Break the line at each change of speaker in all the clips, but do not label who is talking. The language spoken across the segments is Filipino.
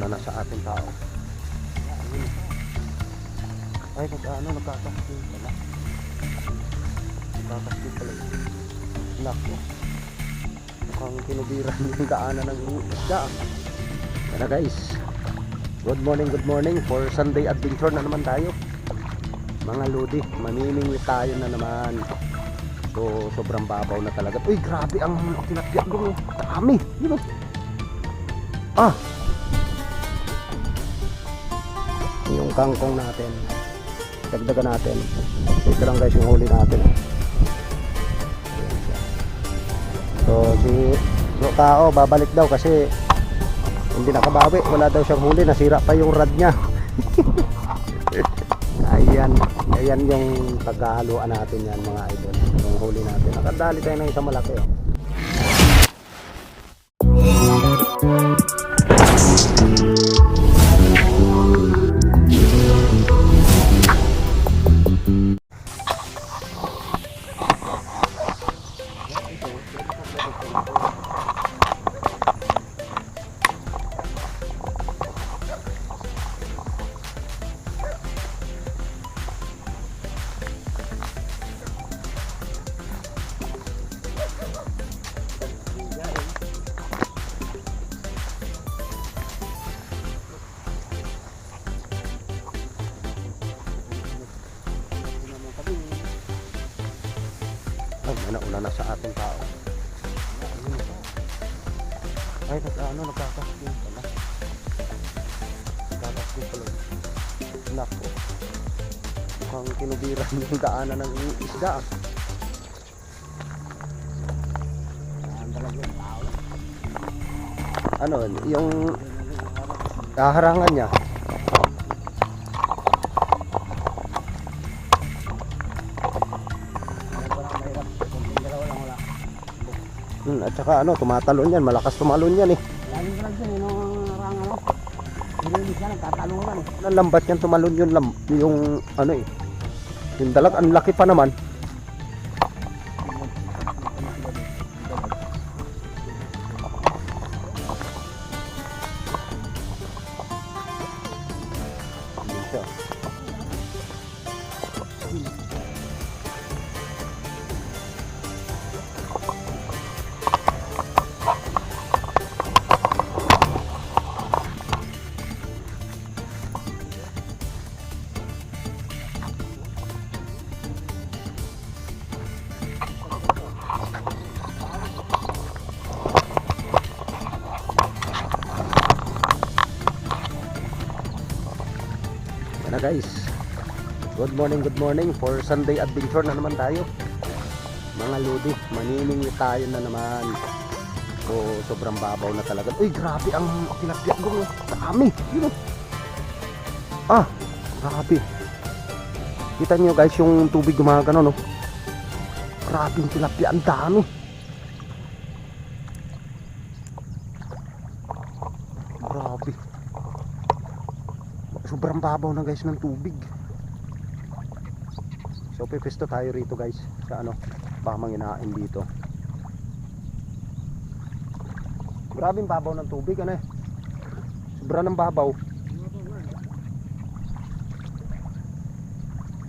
nauna na sa ating tao. Ay, nagkakasting pala. Nagkakasting pala. Nako. Mukhang kinubiran yung daanan ng isda. Yan guys. Good morning for Sunday adventure na naman tayo. Mga lodi, mamimingwit tayo na naman. So, sobrang babaw na talaga. Uy, grabe ang tilapia doon. Dami. Yun o. Yung kangkong natin. Dagdagan natin. Ito lang guys yung huli natin. So, si tao babalik daw kasi hindi nakabawi. Wala daw siyang huli. Nasira pa yung rod niya. Ayan yung paghahaluan natin yan mga idol. Yung huli natin. Nakadali tayo ng isang malaki. Una na sa ating tao. Ay, nagkakasting pala. Nagkakasting pala. Nako. Mukhang kinubiran yung daanan ng isda. Ano, yung harangan niya. At saka tumatalon yan, malakas tumalon yan eh.
Laging ka dyan nung rangan hindi siya nagtatalon lang eh.
Nalambat yan tumalon yung yung dalag, ang laki pa naman. Guys, good morning for Sunday adventure na naman tayo mga lodi, manimingwit tayo na naman. So, sobrang babaw na talaga. Uy, grabe ang tilapia doon. Dami. Yun o. Grabe. Kita nyo guys yung tubig gumagano, no? Grabe yung tilapia, ang dami. Grabe. Sobrang babaw na guys ng tubig. So pipisto tayo rito guys sa baka manginain dito. Grabing babaw ng tubig Sobra ng babaw.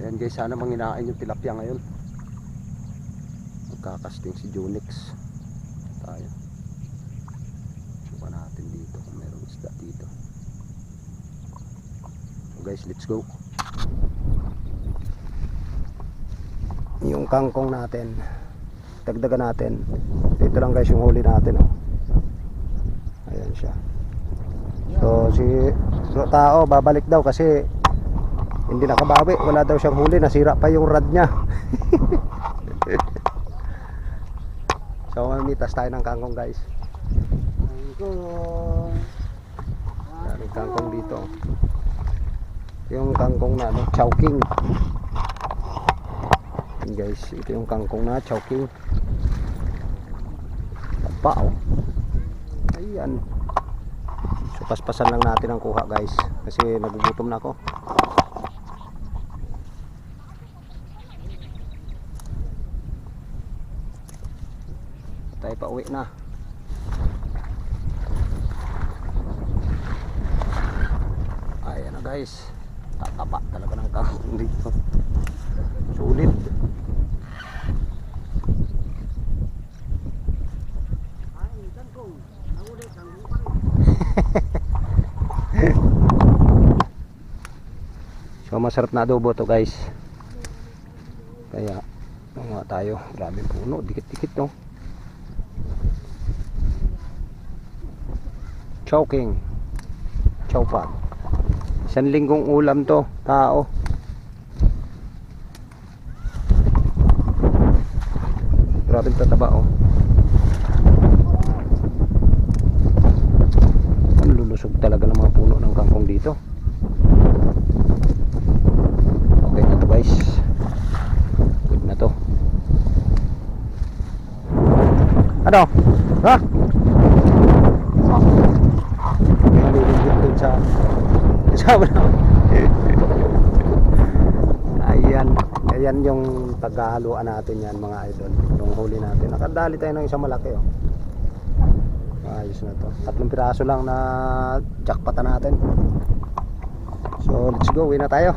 Ayan guys, sana manginain yung tilapia ngayon. Magkakasting si Junix tayo. Subukan natin dito kung meron isda dito. Guys, let's go. Yung kangkong natin dagdagan natin. Ito lang guys yung huli natin Ayan siya. So si tao babalik daw kasi hindi nakabawi. Wala daw siyang huli. Nasira pa yung rod niya. So mamitas tayo ng kangkong guys. Daming kangkong dito. Yung kangkong na chowking. Yan guys, ito yung kangkong na chowking. Tapa Ayan. So paspasan lang natin ang kuha guys kasi nagugutom na ako. Tayo pa uwi na. guys. Tataba talaga ng kangkong dito. Sulit.
Ay, kangkong. Nahuli, kangkong pa rin.
So masarap na adobo to guys. Kaya nga tayo. Grabe puno. Dikit-dikit no. Chowking. Chowpan. 1 linggong ulam to. Tao. Grabe tataba oh. Ang lulusog talaga ng mga puno ng kangkong dito. Okay na to guys. Good na to. Ano? Ha? Nalulungkot dun sa ayan yung paghahaluan natin yan mga idol. Yung huli natin. Nakadali tayo ng isang malaki oh. Ayos na to. 3 piraso lang na jackpota natin. So let's go. Uwi na tayo.